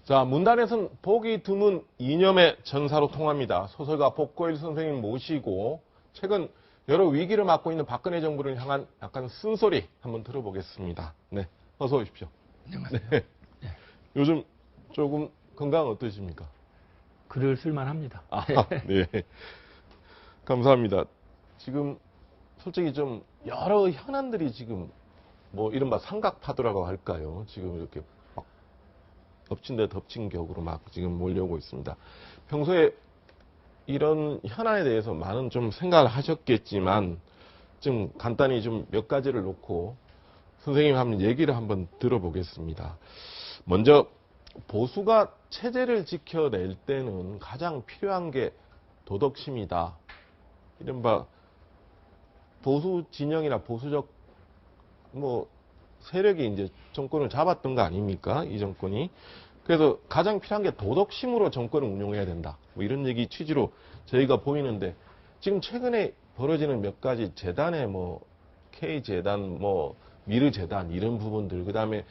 자, 문단에서는 보기 드문 이념의 전사로 통합니다. 소설가 복고일 선생님 모시고 최근 여러 위기를 맞고 있는 박근혜 정부를 향한 약간 쓴소리 한번 들어보겠습니다. 네, 어서 오십시오. 안녕하세요. 네. 네. 요즘 조금 건강 어떠십니까? 글을 쓸만합니다. 아, 네. 감사합니다. 지금 솔직히 좀 여러 현안들이 지금 뭐 이른바 삼각파도라고 할까요? 지금 이렇게 막 덮친 데 덮친 격으로 막 지금 몰려오고 있습니다. 평소에 이런 현안에 대해서 많은 좀 생각을 하셨겠지만 좀 간단히 좀 몇 가지를 놓고 선생님 한번 얘기를 한번 들어보겠습니다. 먼저 보수가 체제를 지켜낼 때는 가장 필요한 게 도덕심이다. 이른바 보수 진영이나 보수적 뭐 세력이 이제 정권을 잡았던 거 아닙니까? 이 정권이. 그래서 가장 필요한 게 도덕심으로 정권을 운영해야 된다. 뭐 이런 얘기 취지로 저희가 보이는데 지금 최근에 벌어지는 몇 가지 재단의 뭐 K재단, 뭐 미르재단 이런 부분들, 그다음에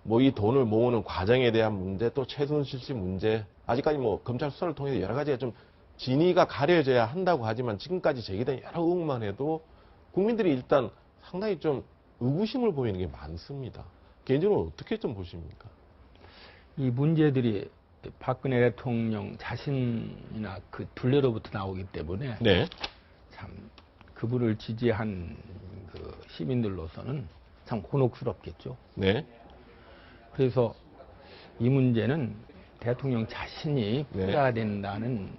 뭐 이 돈을 모으는 과정에 대한 문제, 또 최순실 씨 문제, 아직까지 뭐 검찰 수사를 통해서 여러 가지가 좀 진위가 가려져야 한다고 하지만 지금까지 제기된 여러 의혹만 해도 국민들이 일단 상당히 좀 의구심을 보이는 게 많습니다. 개인적으로 어떻게 좀 보십니까? 이 문제들이 박근혜 대통령 자신이나 그 둘레로부터 나오기 때문에 네. 참 그분을 지지한 그 시민들로서는 참 곤혹스럽겠죠. 네. 그래서 이 문제는 대통령 자신이 네. 풀어야 된다는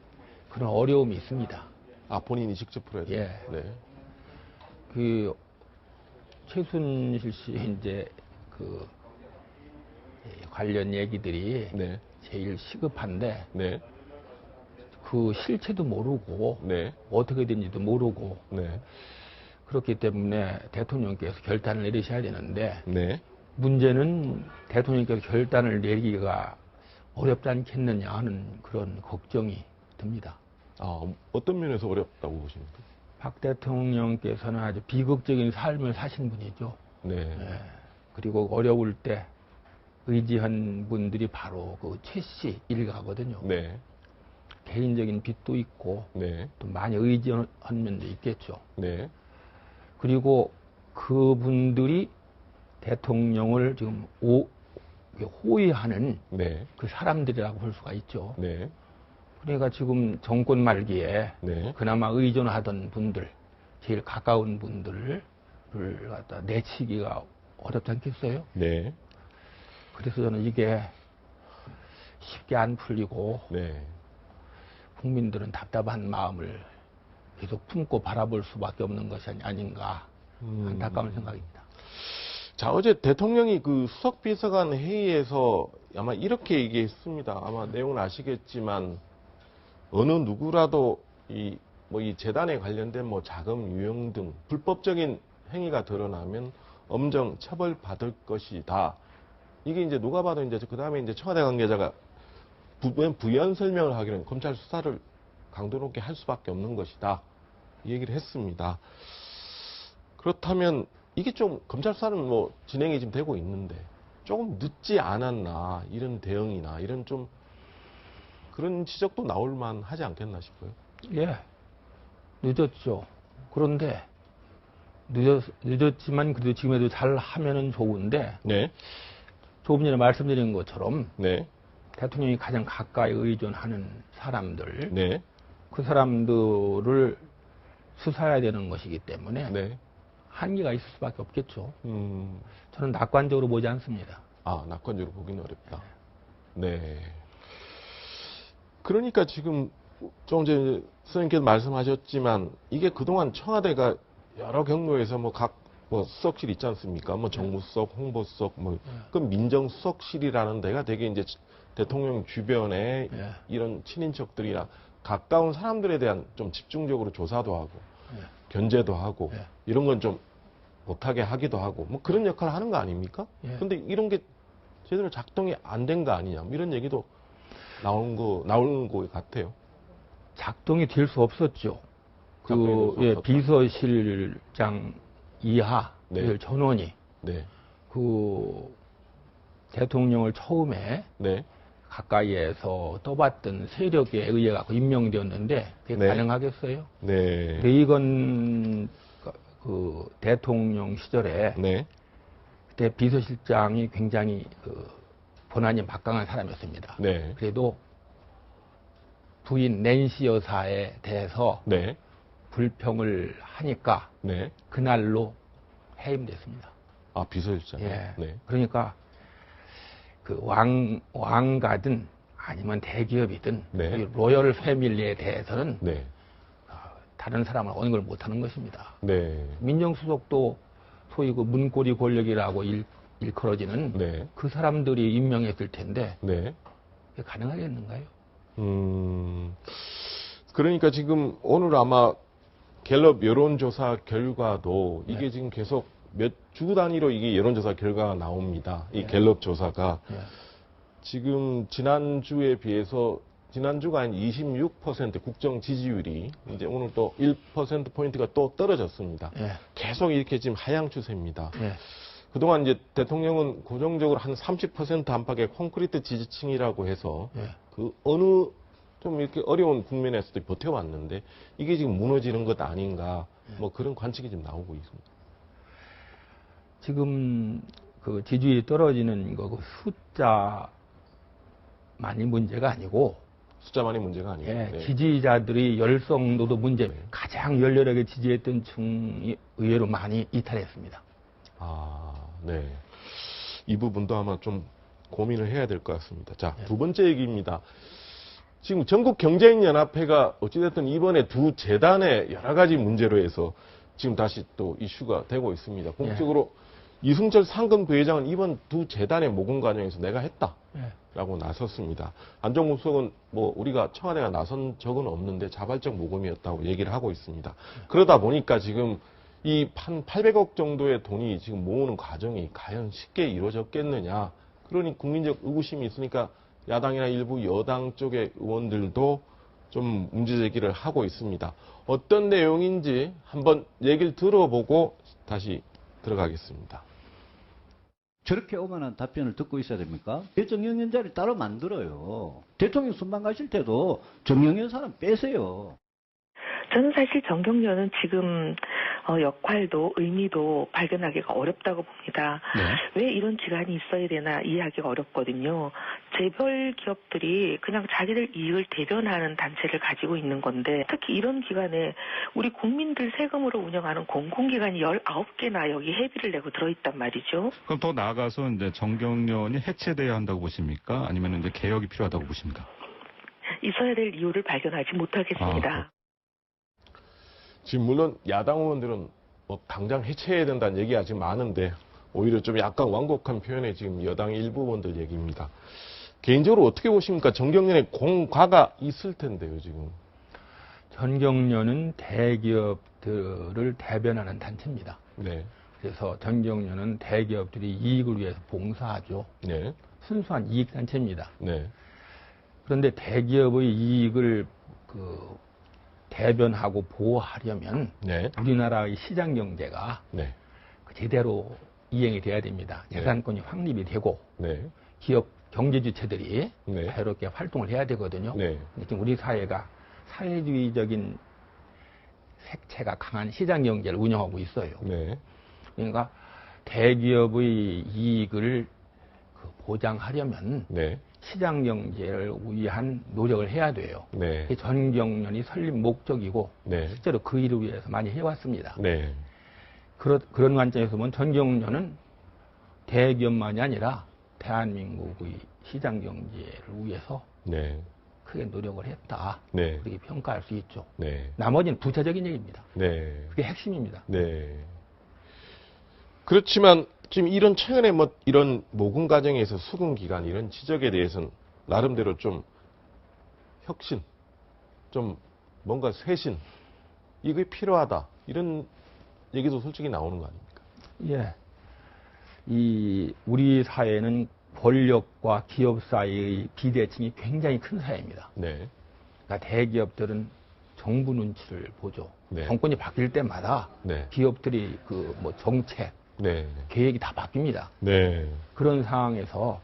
그런 어려움이 있습니다. 아, 본인이 직접 풀어야 돼요? 예. 네. 그 최순실 씨 이제 그 관련 얘기들이 네. 제일 시급한데 네. 그 실체도 모르고 네. 어떻게 된지도 모르고 네. 그렇기 때문에 대통령께서 결단을 내리셔야 되는데 네. 문제는 대통령께서 결단을 내리기가 어렵지 않겠느냐 하는 그런 걱정이 듭니다. 아, 어떤 면에서 어렵다고 보십니까? 박 대통령께서는 아주 비극적인 삶을 사신 분이죠. 네. 예. 그리고 어려울 때 의지한 분들이 바로 그 최 씨 일가거든요. 네. 개인적인 빚도 있고 네. 또 많이 의지한 면도 있겠죠. 네. 그리고 그분들이 대통령을 지금 호위하는 네. 그 사람들이라고 볼 수가 있죠. 네. 그러니까 지금 정권 말기에 네. 그나마 의존하던 분들, 제일 가까운 분들을 갖다 내치기가 어렵지 않겠어요? 네. 그래서 저는 이게 쉽게 안 풀리고 네. 국민들은 답답한 마음을 계속 품고 바라볼 수밖에 없는 것이 아닌가 안타까운 생각입니다. 자, 어제 대통령이 그 수석비서관 회의에서 아마 이렇게 얘기했습니다. 아마 내용은 아시겠지만 어느 누구라도 이 재단에 관련된 뭐 자금 유용 등 불법적인 행위가 드러나면 엄정 처벌받을 것이다. 이게 이제 누가 봐도 이제 그 다음에 이제 청와대 관계자가 부연 설명을 하기는 검찰 수사를 강도 높게 할 수밖에 없는 것이다. 이 얘기를 했습니다. 그렇다면 이게 좀 검찰 수사는 뭐 진행이 지금 되고 있는데 조금 늦지 않았나, 이런 대응이나 이런 좀 그런 지적도 나올 만하지 않겠나 싶어요. 예, 늦었죠. 그런데 늦었지만 그래도 지금에도 잘 하면은 좋은데 네. 조금 전에 말씀드린 것처럼 네. 대통령이 가장 가까이 의존하는 사람들, 네. 그 사람들을 수사해야 되는 것이기 때문에 네. 한계가 있을 수밖에 없겠죠. 음. 저는 낙관적으로 보지 않습니다. 아, 낙관적으로 보기는 어렵다. 네. 그러니까 지금 좀 전에 선생님께서 말씀하셨지만 이게 그동안 청와대가 여러 경로에서 뭐 각 수석실 있지 않습니까? 뭐 정무수석, 홍보수석, 그 민정수석실이라는 데가 되게 이제 대통령 주변에 이런 친인척들이나 가까운 사람들에 대한 좀 집중적으로 조사도 하고 견제도 하고 이런 건 좀 못하게 하기도 하고 뭐 그런 역할을 하는 거 아닙니까? 근데 이런 게 제대로 작동이 안 된 거 아니냐, 뭐 이런 얘기도 나오는 거 같아요. 작동이 될 수 없었죠. 비서실장 이하 네. 전원이 네. 그 대통령을 처음에 네. 가까이에서 떠봤던 세력에 의해 갖고 임명되었는데 그게 네. 가능하겠어요? 네. 레이건 그 대통령 시절에 네. 그때 비서실장이 굉장히 그 본안이 막강한 사람이었습니다. 네. 그래도 부인 낸시 여사에 대해서 네. 불평을 하니까 네. 그날로 해임됐습니다. 아, 비서실장. 예. 네. 그러니까 그 왕가든 아니면 대기업이든 네. 이 로열 패밀리에 대해서는 네. 다른 사람을 어느 걸 못하는 것입니다. 네. 민정수석도 소위 그 문고리 권력이라고 일컬어지는 네. 그 사람들이 임명했을 텐데 네. 그게 가능하겠는가요? 그러니까 지금 오늘 아마 갤럽 여론조사 결과도 이게 네. 지금 계속 몇 주 단위로 이게 여론조사 결과가 나옵니다. 이 네. 갤럽 조사가 예. 지금 지난주에 비해서 지난주가 한 26% 국정 지지율이 이제 오늘 또 1%포인트가 또 떨어졌습니다. 예. 계속 이렇게 지금 하향 추세입니다. 예. 그동안 이제 대통령은 고정적으로 한 30% 안팎의 콘크리트 지지층이라고 해서 예. 그 어느 좀 이렇게 어려운 국면에서도 버텨왔는데 이게 지금 무너지는 것 아닌가 뭐 그런 관측이 좀 나오고 있습니다. 지금 그 지지율이 떨어지는 거 그 숫자만이 문제가 아니고 숫자만이 문제가 아니에요. 예, 네. 지지자들의 열성도도 문제. 네. 가장 열렬하게 지지했던 층이 의외로 많이 이탈했습니다. 아, 네. 이 부분도 아마 좀 고민을 해야 될 것 같습니다. 자, 네. 두 번째 얘기입니다. 지금 전국경제인연합회가 어찌됐든 이번에 두 재단의 여러 가지 문제로 해서 지금 다시 또 이슈가 되고 있습니다. 공식적으로 이승철 상금 부회장은 이번 두 재단의 모금 과정에서 내가 했다. 예. 라고 나섰습니다. 안종무 수석은 뭐 우리가 청와대가 나선 적은 없는데 자발적 모금이었다고 얘기를 하고 있습니다. 그러다 보니까 지금 이 한 800억 정도의 돈이 지금 모으는 과정이 과연 쉽게 이루어졌겠느냐. 그러니 국민적 의구심이 있으니까 야당이나 일부 여당 쪽의 의원들도 좀 문제 제기를 하고 있습니다. 어떤 내용인지 한번 얘기를 들어보고 다시 들어가겠습니다. 저렇게 오만한 답변을 듣고 있어야 됩니까? 왜 정영연자를 따로 만들어요? 대통령 순방 가실 때도 정영연 사람 빼세요. 저는 사실 정경련은 지금 역할도 의미도 발견하기가 어렵다고 봅니다. 왜 이런 기관이 있어야 되나 이해하기가 어렵거든요. 재벌 기업들이 그냥 자기들 이익을 대변하는 단체를 가지고 있는 건데 특히 이런 기관에 우리 국민들 세금으로 운영하는 공공기관이 19개나 여기 회비를 내고 들어있단 말이죠. 그럼 더 나아가서 이제 정경련이 해체돼야 한다고 보십니까? 아니면 이제 개혁이 필요하다고 보십니까? 있어야 될 이유를 발견하지 못하겠습니다. 지금 물론 야당 의원들은 뭐 당장 해체해야 된다는 얘기가 지금 많은데 오히려 좀 약간 완곡한 표현에 지금 여당 일부 의원들 얘기입니다. 개인적으로 어떻게 보십니까? 정경련의 공과가 있을 텐데요, 지금. 전경련은 대기업들을 대변하는 단체입니다. 네. 그래서 전경련은 대기업들이 이익을 위해서 봉사하죠. 네. 순수한 이익 단체입니다. 네. 그런데 대기업의 이익을 대변하고 보호하려면 네. 우리나라의 시장 경제가 네. 제대로 이행이 돼야 됩니다. 네. 재산권이 확립이 되고 네. 기업 경제 주체들이 네. 자유롭게 활동을 해야 되거든요. 네. 근데 지금 우리 사회가 사회주의적인 색채가 강한 시장 경제를 운영하고 있어요. 네. 그러니까 대기업의 이익을 보장하려면 네. 시장 경제를 위한 노력을 해야 돼요. 네. 그게 전경련이 설립 목적이고 네. 실제로 그 일을 위해서 많이 해왔습니다. 네. 그런 관점에서 보면 전경련은 대기업만이 아니라 대한민국의 시장 경제를 위해서 네. 크게 노력을 했다. 네. 그렇게 평가할 수 있죠. 네. 나머지는 부차적인 얘기입니다. 네. 그게 핵심입니다. 네. 그렇지만 지금 이런 최근에 뭐 이런 모금 과정에서 수금 기간 이런 지적에 대해서는 나름대로 좀 혁신, 좀 뭔가 쇄신 이게 필요하다 이런 얘기도 솔직히 나오는 거 아닙니까? 예. 우리 사회는 권력과 기업 사이의 비대칭이 굉장히 큰 사회입니다. 네. 그러니까 대기업들은 정부 눈치를 보죠. 네. 정권이 바뀔 때마다 네. 기업들이 정책, 네. 계획이 다 바뀝니다. 네. 그런 상황에서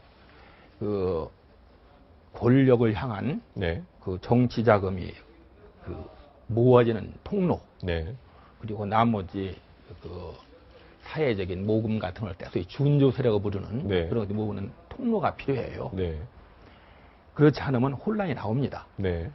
권력을 향한 네. 그 정치 자금이 그 모아지는 통로, 네. 그리고 나머지 그 사회적인 모금 같은 걸 소위 준조세라고 부르는 네. 그런 것 모으는 통로가 필요해요. 네. 그렇지 않으면 혼란이 나옵니다. 네.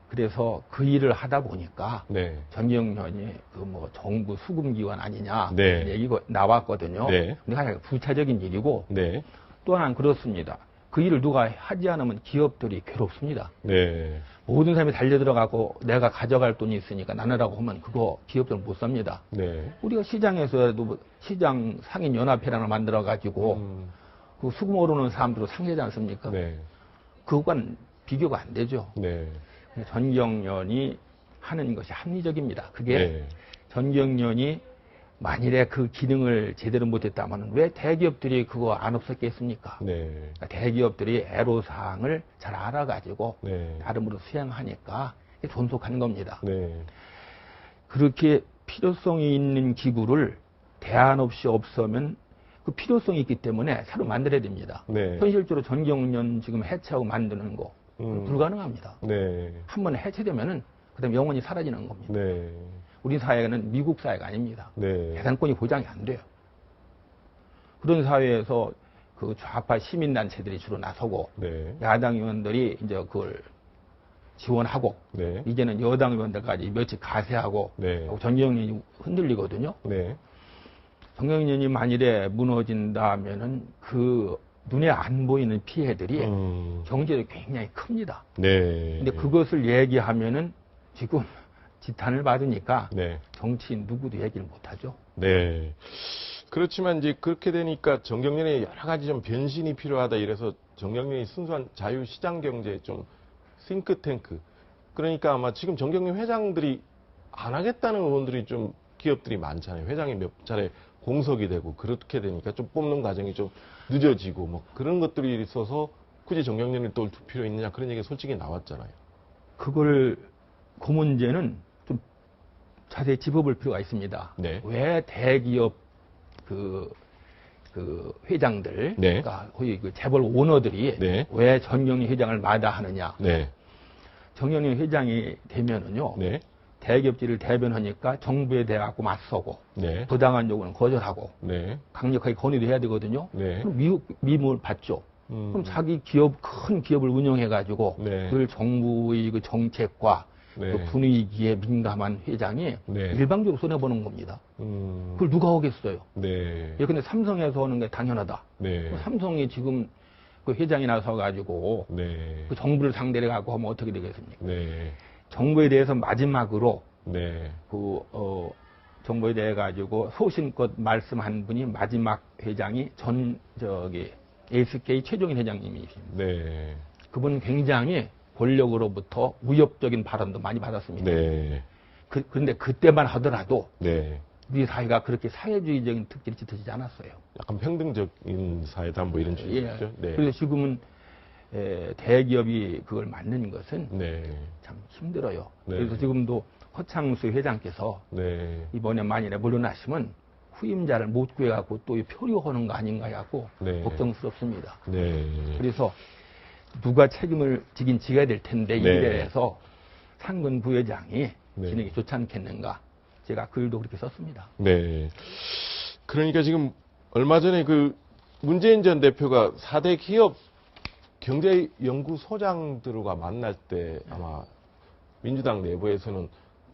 그래서 그 일을 하다 보니까 네. 전경련이 그 뭐 정부 수금기관 아니냐 네. 얘기가 나왔거든요. 네. 그러니까 부차적인 일이고 네. 또 하나는 그렇습니다. 그 일을 누가 하지 않으면 기업들이 괴롭습니다. 네. 모든 사람이 달려들어가고 내가 가져갈 돈이 있으니까 나누라고 하면 그거 기업들은 못 삽니다. 네. 우리가 시장에서도 시장 상인연합회라는 걸 만들어가지고 그 수금 오르는 사람들로 상대하지 않습니까? 네. 그거는 비교가 안 되죠. 네. 전경련이 하는 것이 합리적입니다. 그게 네. 전경련이 만일에 그 기능을 제대로 못했다면 왜 대기업들이 그거 안 없었겠습니까? 네. 그러니까 대기업들이 애로사항을 잘 알아가지고 네. 나름으로 수행하니까 존속한 겁니다. 네. 그렇게 필요성이 있는 기구를 대안 없이 없으면 그 필요성이 있기 때문에 새로 만들어야 됩니다. 네. 현실적으로 전경련 지금 해체하고 만드는 거 불가능합니다. 네. 한 번 해체되면은 그다음에 영원히 사라지는 겁니다. 네. 우리 사회는 미국 사회가 아닙니다. 네. 재산권이 보장이 안 돼요. 그런 사회에서 그 좌파 시민단체들이 주로 나서고 네. 야당 의원들이 이제 그걸 지원하고 네. 이제는 여당 의원들까지 며칠 가세하고 네. 전경련이 흔들리거든요. 네. 전경련이 만일에 무너진다면은 그 눈에 안 보이는 피해들이 경제도 굉장히 큽니다. 네. 근데 그것을 얘기하면은 지금 지탄을 받으니까 네. 정치인 누구도 얘기를 못하죠. 네. 그렇지만 이제 그렇게 되니까 정경련의 여러 가지 좀 변신이 필요하다 이래서 정경련이 순수한 자유시장 경제 좀 싱크탱크. 그러니까 아마 지금 정경련 회장들이 안 하겠다는 의원들이 좀 기업들이 많잖아요. 회장이 몇 차례 공석이 되고 그렇게 되니까 좀 뽑는 과정이 좀 늦어지고 뭐 그런 것들이 있어서 굳이 정경련을 또 둘 필요 있느냐 그런 얘기가 솔직히 나왔잖아요. 그 문제는 좀 자세히 짚어볼 필요가 있습니다. 네. 왜 대기업 그 회장들, 네. 그러니까 거의 그 재벌 오너들이 네. 왜 전경련 회장을 마다하느냐? 네. 전경련 회장이 되면은요, 네. 대기업들을 대변하니까 정부에 대하고 맞서고 네. 부당한 요구는 거절하고 네. 강력하게 건의도 해야 되거든요. 네. 그럼 미움을 받죠. 그럼 자기 기업, 큰 기업을 운영해가지고 네. 늘 정부의 그 정책과 네. 그 분위기에 민감한 회장이 네. 일방적으로 손해보는 겁니다. 그걸 누가 하겠어요? 네. 예, 근데 삼성에서 하는 게 당연하다. 네. 삼성이 지금 그 회장이 나서가지고 네. 그 정부를 상대로 하고 하면 어떻게 되겠습니까? 네. 정부에 대해서 마지막으로 네. 정부에 대해 가지고 소신껏 말씀한 분이 마지막 회장이 SK 최종인 회장님이십니다. 네. 그분 굉장히 권력으로부터 위협적인 발언도 많이 받았습니다. 네. 그런데 그때만 하더라도 네. 우리 사회가 그렇게 사회주의적인 특질이 짙어지지 않았어요. 약간 평등적인 사회다 뭐 이런 주의죠. 네. 그래서 지금은 대기업이 그걸 맡는 것은 네. 참 힘들어요. 네. 그래서 지금도 허창수 회장께서 네. 이번에 만일에 물러나시면 후임자를 못 구해갖고 또 표류하는 거 아닌가 해갖고 네. 걱정스럽습니다. 네. 그래서 누가 책임을 지긴 져야 될 텐데 이 네. 일에 대해서 상근 부회장이 네. 진행이 좋지 않겠는가. 제가 글도 그렇게 썼습니다. 네. 그러니까 지금 얼마 전에 그 문재인 전 대표가 4대 기업 경제연구소장들과 만날 때 아마 민주당 내부에서는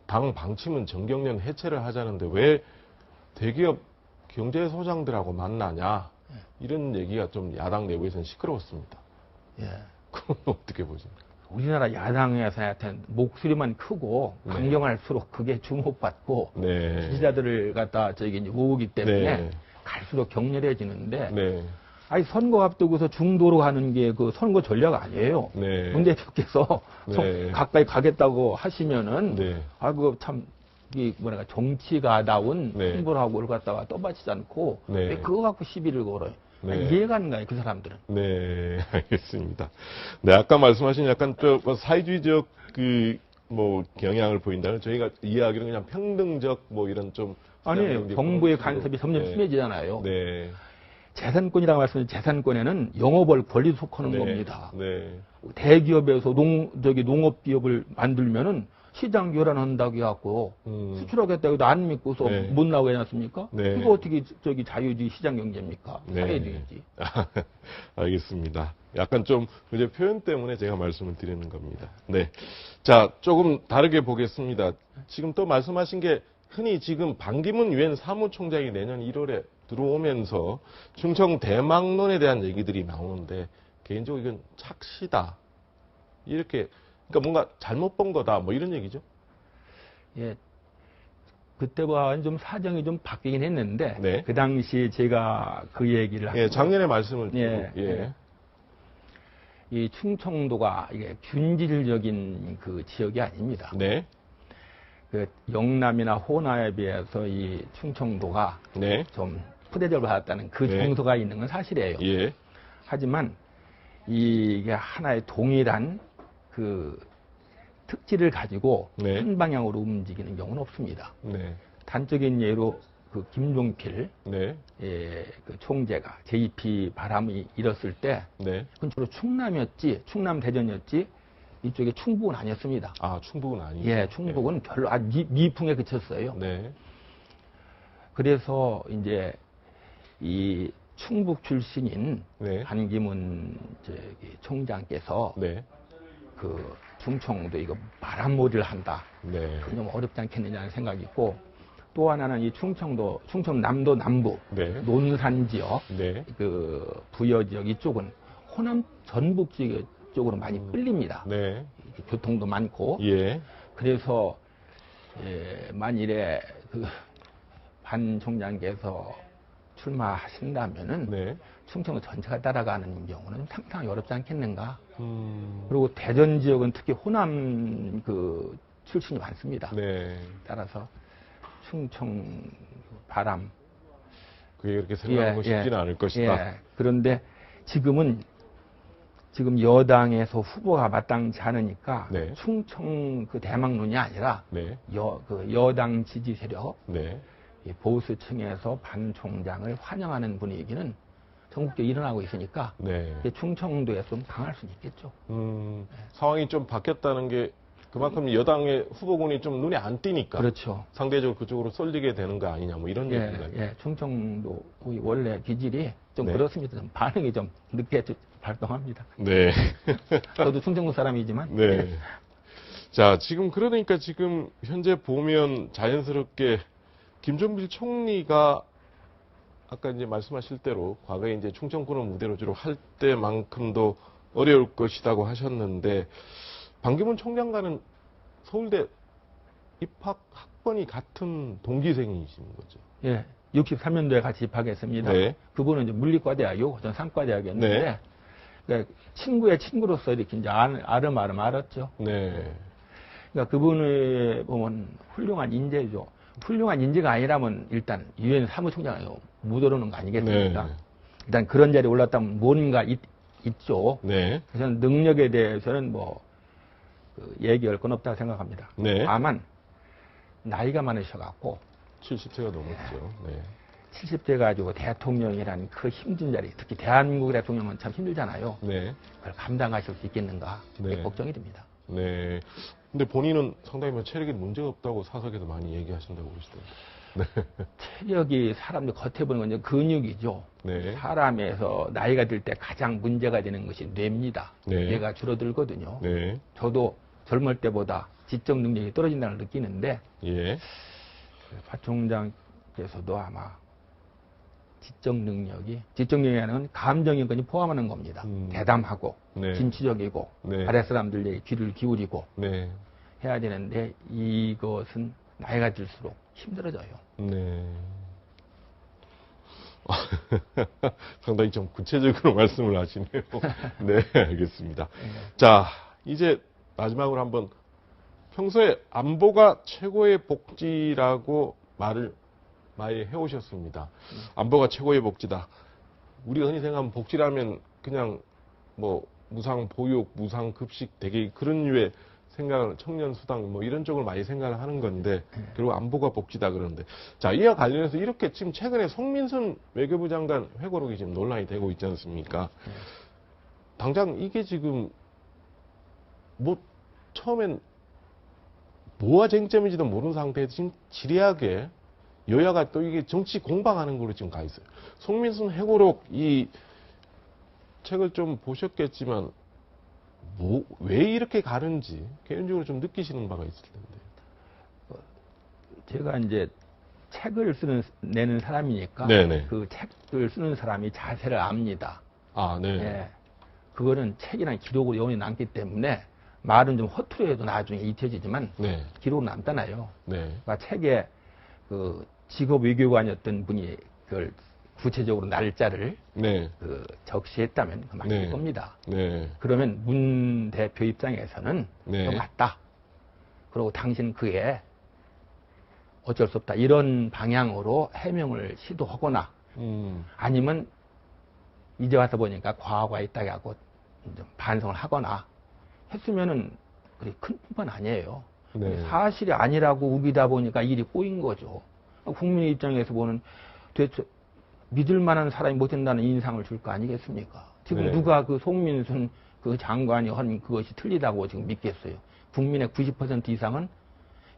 당 방침은 정경련 해체를 하자는데 왜 대기업 경제소장들하고 만나냐 이런 얘기가 좀 야당 내부에서는 시끄러웠습니다. 예. 그건 어떻게 보십니까? 우리나라 야당에서 하여튼 목소리만 크고 네. 강경할수록 그게 주목받고 네. 지지자들을 갖다 이제 모으기 때문에 네. 갈수록 격렬해지는데 네. 아니 선거 앞두고서 중도로 가는 게 그 선거 전략 아니에요. 네. 문 대표께서 네. 가까이 가겠다고 하시면은 네. 그거 참 이 정치가다운 네. 홍보를 하고 그걸 갖다가 떠받치지 않고 네. 왜 그거 갖고 시비를 걸어요? 네. 아니, 이해가 안 가요 그 사람들은. 네, 알겠습니다. 네, 아까 말씀하신 약간 좀 사회주의적 경향을 보인다면 저희가 이해하기로는 그냥 평등적 이런 좀 아니에요. 정부의 간섭이 점점 네. 심해지잖아요. 네. 재산권이라고 말씀드린 재산권에는 영업할 권리도 속하는 네. 겁니다. 네. 대기업에서 농업기업을 만들면은 시장 교란한다고 해갖고 수출하겠다고 해도 안 믿고서 네. 못 나오게 해놨습니까? 네. 이거 어떻게 사회주의 시장 경제입니까? 네. 사회주의지. 알겠습니다. 약간 좀 이제 표현 때문에 제가 말씀을 드리는 겁니다. 네. 자, 조금 다르게 보겠습니다. 지금 또 말씀하신 게 흔히 지금 반기문 유엔 사무총장이 내년 1월에 들어오면서 충청 대망론에 대한 얘기들이 나오는데 개인적으로 이건 착시다. 이렇게 그러니까 뭔가 잘못 본 거다. 뭐 이런 얘기죠. 예. 그때와는 좀 사정이 좀 바뀌긴 했는데 네. 그 당시에 제가 그 얘기를 예, 작년에 말씀을 예, 드리고, 예. 이 충청도가 이게 균질적인 그 지역이 아닙니다. 네. 그 영남이나 호남에 비해서 이 충청도가 네. 좀 푸대접을 받았다는 그 네. 정서가 있는 건 사실이에요. 예. 하지만 이게 하나의 동일한 그 특질을 가지고 네. 한 방향으로 움직이는 경우는 없습니다. 네. 단적인 예로 그 김종필 네. 그 총재가 JP 바람이 일었을 때 네. 그건 주로 충남이었지, 충남 대전이었지 이쪽에 충북은 아니었습니다. 아, 충북은 아니죠. 예, 충북은 별로 미풍에 그쳤어요. 네. 그래서 이제 이 충북 출신인 네. 반기문 총장께서 네. 그 충청도 이거 바람몰이를 한다. 네. 좀 어렵지 않겠느냐는 생각이 있고 또 하나는 이 충청남도 남부 네. 논산 지역 네. 그 부여 지역 이쪽은 호남 전북 쪽으로 많이 끌립니다. 네. 교통도 많고 예. 그래서 만일에 그 반 총장께서 출마하신다면은 네. 충청도 전체가 따라가는 경우는 상당히 어렵지 않겠는가. 음. 그리고 대전 지역은 특히 호남 그 출신이 많습니다. 네. 따라서 충청 바람. 그게 그렇게 생각하고 싶지는 않을 것이다. 예. 그런데 지금 여당에서 후보가 마땅치 않으니까 네. 충청 그 대망론이 아니라 네. 여당 지지 세력 네. 이 보수층에서 반 총장을 환영하는 분위기는 전국적으로 일어나고 있으니까 네. 충청도에 좀 강할 수는 있겠죠. 상황이 좀 바뀌었다는 게 그만큼 여당의 후보군이 좀 눈에 안 띄니까 그렇죠. 상대적으로 그쪽으로 쏠리게 되는 거 아니냐 뭐 이런 얘기인가요? 예, 충청도 원래 기질이 좀 네. 그렇습니다. 좀 반응이 좀 늦게 발동합니다. 네. 저도 충청도 사람이지만 네. 자, 그러니까 지금 현재 보면 자연스럽게 김종필 총리가 아까 이제 말씀하실 대로 과거에 이제 충청권을 무대로 주로 할 때만큼도 어려울 것이라고 하셨는데 반기문 총장과는 서울대 입학 학번이 같은 동기생이신 거죠. 예, 63년도에 같이 입학했습니다. 네. 그분은 이제 물리과대학이고 저는 상과대학이었는데 네. 그러니까 친구의 친구로서 이렇게 이제 아름아름 알았죠. 네. 그러니까 그분을 보면 훌륭한 인재죠. 훌륭한 인재가 아니라면 일단 유엔 사무총장이 못 오르는 거 아니겠습니까? 네. 일단 그런 자리에 올랐다면 뭔가 있죠. 네. 그래서 능력에 대해서는 얘기할 건 없다고 생각합니다. 네. 다만 나이가 많으셔갖고 70세가 넘었죠. 네. 70대 가지고 대통령이라는 그 힘든 자리, 특히 대한민국 대통령은 참 힘들잖아요. 네. 그걸 감당하실 수 있겠는가? 네. 걱정이 됩니다. 네. 근데 본인은 상당히 체력에 문제가 없다고 사석에서 많이 얘기하신다고 그러시더라고요. 체력이 사람들 겉에 보는 건 이제 근육이죠. 네. 사람에서 나이가 들 때 가장 문제가 되는 것이 뇌입니다. 네. 뇌가 줄어들거든요. 네. 저도 젊을 때보다 지적 능력이 떨어진다는 걸 느끼는데 예. 박 총장께서도 아마 지적 능력이라는 감정인권이 포함하는 겁니다. 대담하고 네. 진취적이고 네. 아랫사람들에게 귀를 기울이고 네. 해야 되는데 이것은 나이가 들수록 힘들어져요. 네. 상당히 좀 구체적으로 말씀을 하시네요. 네, 알겠습니다. 자, 이제 마지막으로 한번 평소에 안보가 최고의 복지라고 말을 많이 해오셨습니다. 안보가 최고의 복지다. 우리가 흔히 생각하면 복지라면 그냥 무상 보육, 무상 급식, 되게 그런 류의 생각을 청년 수당 뭐 이런 쪽을 많이 생각을 하는 건데 결국 안보가 복지다 그러는데 자 이와 관련해서 이렇게 지금 최근에 송민순 외교부 장관 회고록이 지금 논란이 되고 있지 않습니까? 당장 이게 지금 뭐 처음엔 뭐가 쟁점인지도 모르는 상태에서 지금 지리하게 여야가 또 이게 정치 공방하는 걸로 지금 가 있어요. 송민순 회고록 이 책을 좀 보셨겠지만 왜 이렇게 가는지 개인적으로 좀 느끼시는 바가 있을 텐데. 제가 이제 책을 내는 사람이니까 네네. 그 책을 쓰는 사람이 자세를 압니다. 아, 네. 예. 그거는 책이랑 기록으로 영원히 남기 때문에 말은 좀 허투루 해도 나중에 잊혀지지만 네. 기록으로 남잖아요. 네. 그러니까 책에 그 직업 외교관이었던 분이 그걸 구체적으로 날짜를 네. 그 적시했다면 그 맞을 네. 겁니다. 네. 그러면 문 대표 입장에서는 네. 좀 맞다. 그리고 당신 그에 어쩔 수 없다. 이런 방향으로 해명을 시도하거나 아니면 이제 와서 보니까 과거가 있다고 하고 좀 반성을 하거나 했으면은 그게 큰 뿐만 아니에요. 네. 사실이 아니라고 우기다 보니까 일이 꼬인 거죠. 국민 입장에서 보는 도대체 믿을 만한 사람이 못 된다는 인상을 줄 거 아니겠습니까? 지금 네. 누가 그 송민순 그 장관이 한 그것이 틀리다고 지금 믿겠어요. 국민의 90% 이상은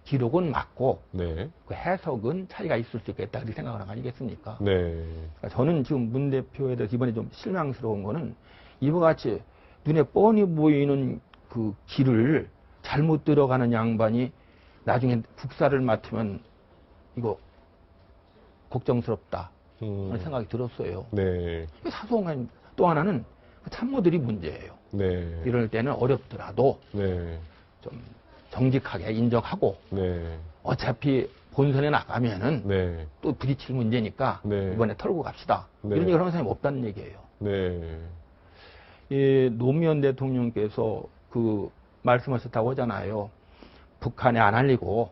기록은 맞고 네. 그 해석은 차이가 있을 수 있겠다 그렇게 생각하는 거 아니겠습니까? 네. 그러니까 저는 지금 문 대표에 대해서 이번에 좀 실망스러운 거는 이와 같이 눈에 뻔히 보이는 그 길을 잘못 들어가는 양반이 나중에 국사를 맡으면 이거 걱정스럽다 그런 생각이 들었어요. 네. 사소한 또 하나는 참모들이 문제예요. 네. 이럴 때는 어렵더라도 네. 좀 정직하게 인정하고 네. 어차피 본선에 나가면은 네. 또 부딪힐 문제니까 네. 이번에 털고 갑시다. 네. 이런 얘기를 하는 사람이 없다는 얘기예요. 네. 예, 노무현 대통령께서 그 말씀하셨다고 하잖아요. 북한에 안 알리고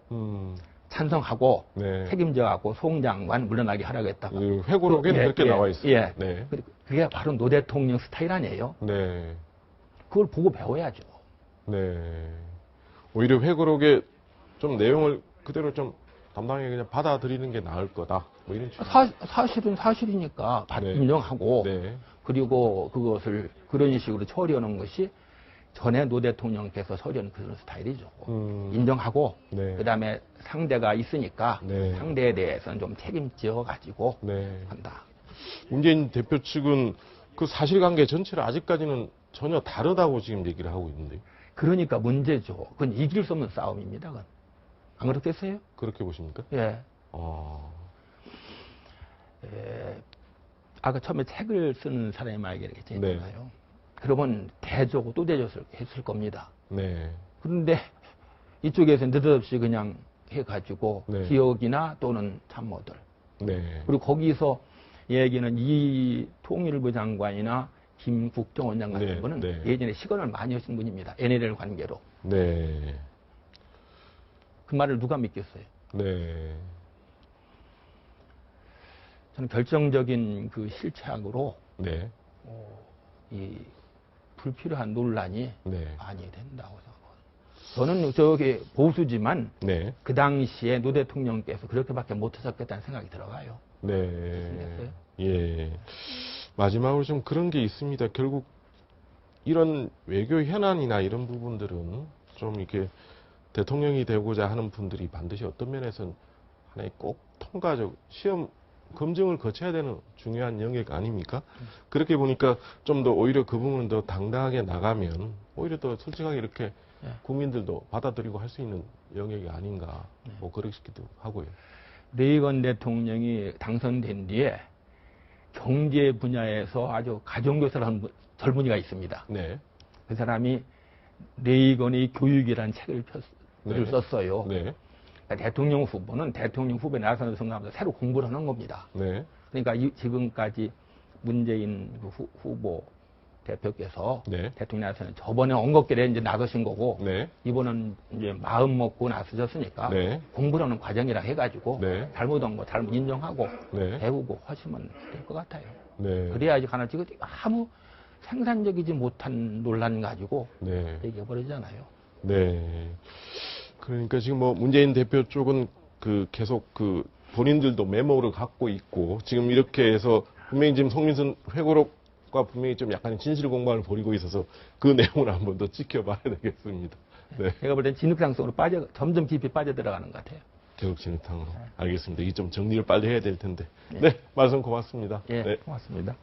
찬성하고 네. 책임져하고 송 장관 물러나게 하라고 했다고. 이 회고록에는 그렇게 나와 있어요. 예. 네. 그게 바로 노 대통령 스타일 아니에요. 네. 그걸 보고 배워야죠. 네. 오히려 회고록에 좀 내용을 그대로 좀 담당하게 그냥 받아들이는 게 나을 거다. 뭐 이런 취지. 사실은 사실이니까 네. 인정하고 네. 그리고 그것을 그런 식으로 처리하는 것이 전에 노 대통령께서 처리하는 그런 스타일이죠. 인정하고 네. 그다음에 상대가 있으니까 네. 상대에 대해서는 좀 책임져 가지고 네. 한다. 문재인 대표 측은 그 사실관계 전체를 아직까지는 전혀 다르다고 지금 얘기를 하고 있는데 그러니까 문제죠. 그건 이길 수 없는 싸움입니다. 그건. 안 그렇겠어요? 그렇게 보십니까? 예. 아까 처음에 책을 쓰는 사람이 말이라고 했잖아요. 네. 그러면 대조고 또 대조했을 겁니다. 네. 그런데 이쪽에서 느닷없이 그냥 해가지고 네. 기억이나 또는 참모들. 네. 그리고 거기서 얘기는 이 통일부 장관이나 김 국정원장 같은 네, 분은 네. 예전에 시건을 많이 하신 분입니다. NLL 관계로. 네. 그 말을 누가 믿겠어요? 네. 저는 결정적인 그 실책으로 네. 이 불필요한 논란이 네. 많이 된다고 생각합니다. 저는 저기 보수지만 네. 그 당시에 노 대통령께서 그렇게밖에 못하셨겠다는 생각이 들어가요. 네. 아시겠어요? 예. 마지막으로 좀 그런 게 있습니다. 결국 이런 외교 현안이나 이런 부분들은 좀 이렇게 대통령이 되고자 하는 분들이 반드시 어떤 면에서는 하나의 꼭 통과적 시험 검증을 거쳐야 되는 중요한 영역 아닙니까? 그렇게 보니까 좀 더 오히려 그 부분은 더 당당하게 나가면 오히려 더 솔직하게 이렇게 국민들도 받아들이고 할 수 있는 영역이 아닌가 뭐 그러시기도 하고요. 레이건 대통령이 당선된 뒤에 경제 분야에서 아주 가정교사를 한 젊은이가 있습니다. 네. 그 사람이 레이건의 교육이라는 책을 네. 썼어요. 네. 그러니까 대통령 후보는 대통령 후보에 나서는 순간부터 새로 공부를 하는 겁니다. 네. 그러니까 지금까지 문재인 그 후보 대표께서 네. 대통령 나서는 저번에 언급길에 이제 나서신 거고 네. 이번은 이제 마음 먹고 나서셨으니까 네. 공부를 하는 과정이라 해가지고 네. 잘못한 거 잘못 인정하고 네. 배우고 하시면 될 것 같아요. 네. 그래야지 가나 지금 아무 생산적이지 못한 논란 가지고 네. 얘기해버리잖아요. 네. 그러니까 지금 뭐 문재인 대표 쪽은 그 계속 그 본인들도 메모를 갖고 있고 지금 이렇게 해서 분명히 지금 송민순 회고록과 분명히 좀 약간 진실 공방을 벌이고 있어서 그 내용을 한번 더 지켜봐야 되겠습니다. 네. 제가 볼 땐 진흙탕성으로 점점 깊이 빠져들어가는 것 같아요. 개혁 진흙탕으로. 알겠습니다. 이 좀 정리를 빨리 해야 될 텐데. 네, 말씀 고맙습니다. 예, 네. 고맙습니다.